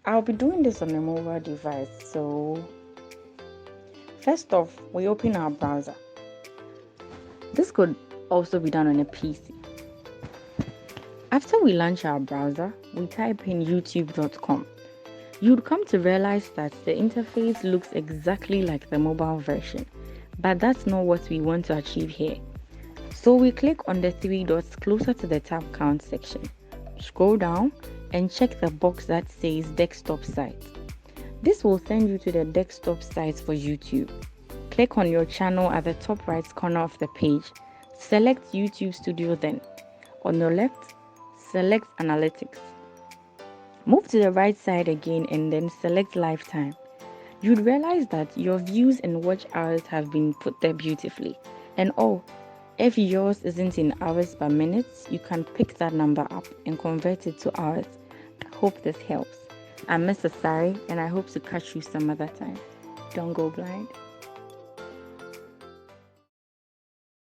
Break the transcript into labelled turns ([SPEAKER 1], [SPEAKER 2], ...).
[SPEAKER 1] I'll be doing this on a mobile device. So, first off, we open our browser. This could also be done on a PC. After we launch our browser, we type in youtube.com. You'd come to realize that the interface looks exactly like the mobile version, but that's not what we want to achieve here. So we click on the three dots closer to the tab count section. Scroll down and check the box that says desktop site. This will send you to the desktop site for YouTube. Click on your channel at the top right corner of the page. Select YouTube Studio then. On your left, select Analytics. Move to the right side again and then select Lifetime. You'd realize that your views and watch hours have been put there beautifully. And if yours isn't in hours but minutes, you can pick that number up and convert it to hours. I hope this helps. I'm Mr. Sari and I hope to catch you some other time. Don't go blind.